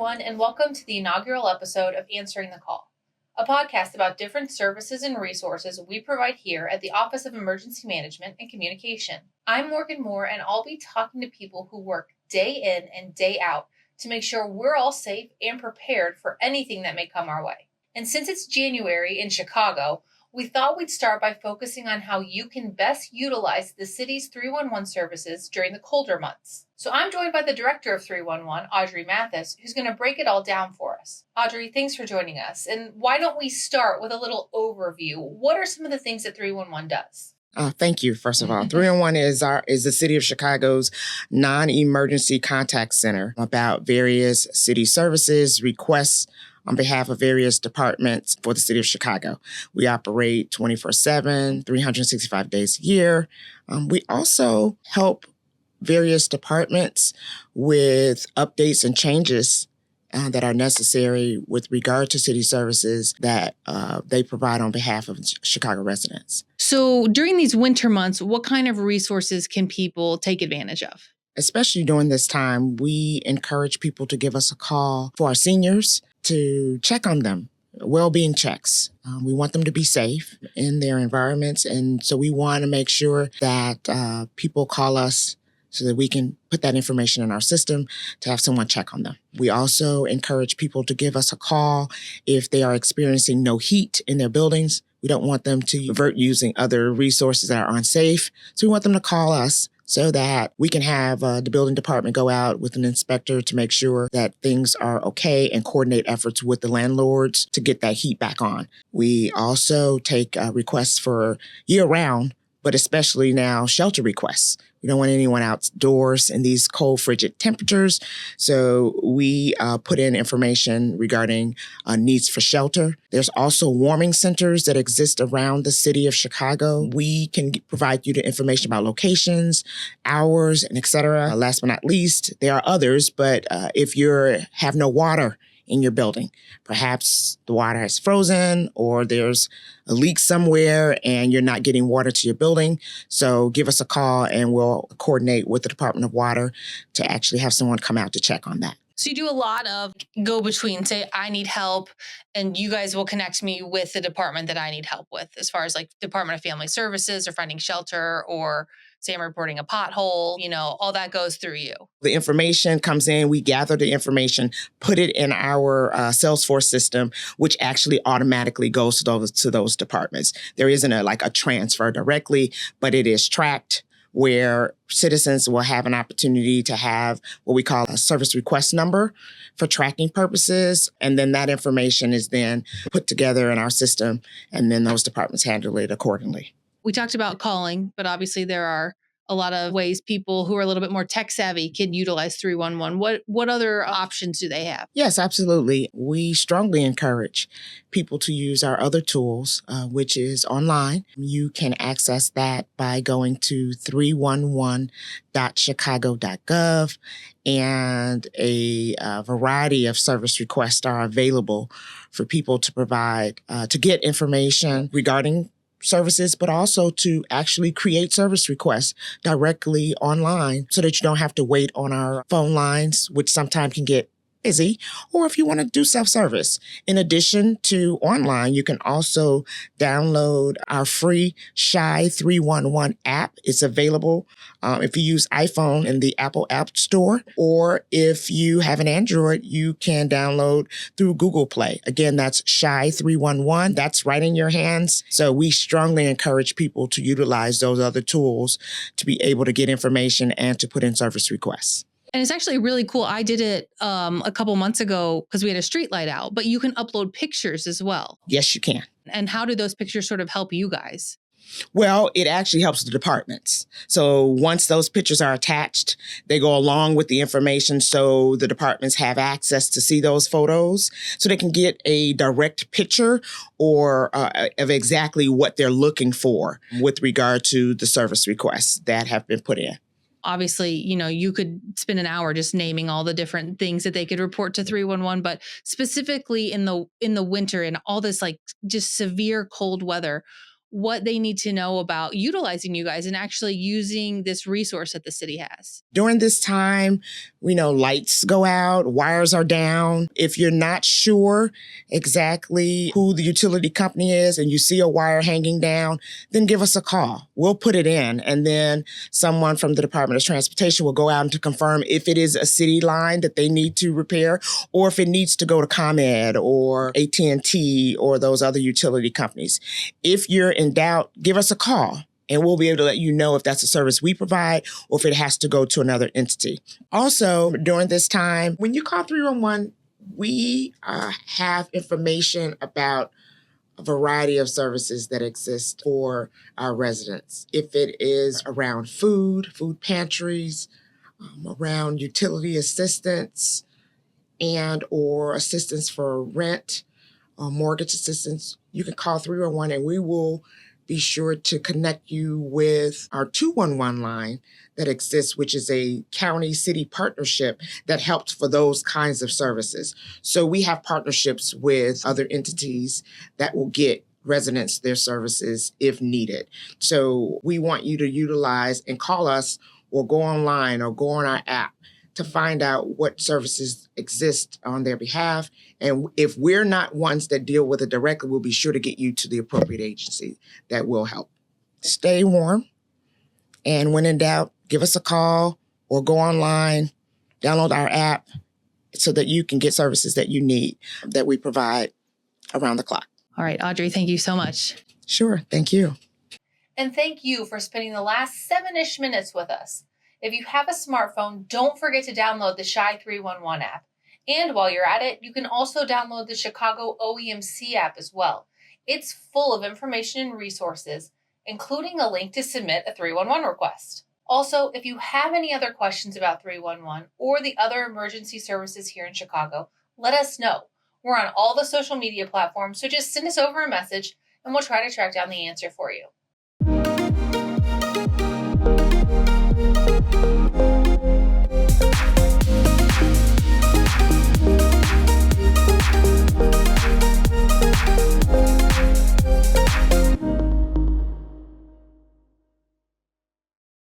everyone, and welcome to the inaugural episode of Answering the Call, a podcast about different services and resources we provide here at the Office of Emergency Management and Communication. I'm Morgan Moore, and I'll be talking to people who work day in and day out to make sure we're all safe and prepared for anything that may come our way. And since it's January in Chicago, we thought we'd start by focusing on how you can best utilize the city's 311 services during the colder months. So I'm joined by the director of 311, Audrey Mathis, who's going to break it all down for us. Audrey, thanks for joining us. And why don't we start with a little overview? What are some of the things that 311 does? Thank you. First of all, 311 is the City of Chicago's non-emergency contact center about various city services, requests on behalf of various departments for the City of Chicago. We operate 24/7, 365 days a year. We also help various departments with updates and changes that are necessary with regard to city services that they provide on behalf of Chicago residents. So during these winter months, what kind of resources can people take advantage of? Especially during this time, we encourage people to give us a call for our seniors to check on them, well-being checks. We want them to be safe in their environments. And so we want to make sure that people call us so that we can put that information in our system to have someone check on them. We also encourage people to give us a call if they are experiencing no heat in their buildings. We don't want them to revert using other resources that are unsafe. So we want them to call us so that we can have the building department go out with an inspector to make sure that things are okay and coordinate efforts with the landlords to get that heat back on. We also take requests for year-round, but especially now shelter requests. We don't want anyone outdoors in these cold, frigid temperatures. So we put in information regarding needs for shelter. There's also warming centers that exist around the city of Chicago. We can provide you the information about locations, hours, and et cetera. Last but not least, there are others, but if you have no water in your building, perhaps the water has frozen or there's a leak somewhere and you're not getting water to your building. So give us a call and we'll coordinate with the Department of Water to actually have someone come out to check on that. So you do a lot of go-between, say, I need help, and you guys will connect me with the department that I need help with, as far as like Department of Family Services or finding shelter, or say I'm reporting a pothole, all that goes through you. The information comes in, we gather the information, put it in our Salesforce system, which actually automatically goes to those departments. There isn't a transfer directly, but it is tracked, where citizens will have an opportunity to have what we call a service request number for tracking purposes. And then that information is then put together in our system, and then those departments handle it accordingly. We talked about calling, but obviously there are a lot of ways people who are a little bit more tech savvy can utilize 311. What other options do they have? Yes, absolutely. We strongly encourage people to use our other tools, which is online. You can access that by going to 311.chicago.gov, and a variety of service requests are available for people to provide, to get information regarding services, but also to actually create service requests directly online so that you don't have to wait on our phone lines, which sometimes can get busy, or if you want to do self-service. In addition to online, you can also download our free Shy 311 app. It's available if you use iPhone in the Apple App Store, or if you have an Android, you can download through Google Play. Again, that's Shy 311. That's right in your hands. So we strongly encourage people to utilize those other tools to be able to get information and to put in service requests. And it's actually really cool. I did it a couple months ago because we had a street light out, but you can upload pictures as well. Yes, you can. And how do those pictures sort of help you guys? Well, it actually helps the departments. So once those pictures are attached, they go along with the information so the departments have access to see those photos so they can get a direct picture or of exactly what they're looking for with regard to the service requests that have been put in. Obviously, you could spend an hour just naming all the different things that they could report to 311, but specifically in the winter and all this just severe cold weather, what they need to know about utilizing you guys and actually using this resource that the city has. During this time, we know lights go out, wires are down. If you're not sure exactly who the utility company is and you see a wire hanging down, then give us a call. We'll put it in, and then someone from the Department of Transportation will go out to confirm if it is a city line that they need to repair or if it needs to go to ComEd or AT&T or those other utility companies. If you're in doubt, give us a call. And we'll be able to let you know if that's a service we provide or if it has to go to another entity. Also, during this time, when you call 311, we have information about a variety of services that exist for our residents. If it is around food pantries, around utility assistance and or assistance for rent or mortgage assistance, you can call 311 and we will be sure to connect you with our 211 line that exists, which is a county-city partnership that helps for those kinds of services. So we have partnerships with other entities that will get residents their services if needed. So we want you to utilize and call us or go online or go on our app to find out what services exist on their behalf. And if we're not ones that deal with it directly, we'll be sure to get you to the appropriate agency that will help. Stay warm. And when in doubt, give us a call or go online, download our app so that you can get services that you need that we provide around the clock. All right, Audrey, thank you so much. Sure. Thank you. And thank you for spending the last 7-ish minutes with us. If you have a smartphone, don't forget to download the Shy 311 app. And while you're at it, you can also download the Chicago OEMC app as well. It's full of information and resources, including a link to submit a 311 request. Also, if you have any other questions about 311 or the other emergency services here in Chicago, let us know. We're on all the social media platforms, so just send us over a message and we'll try to track down the answer for you.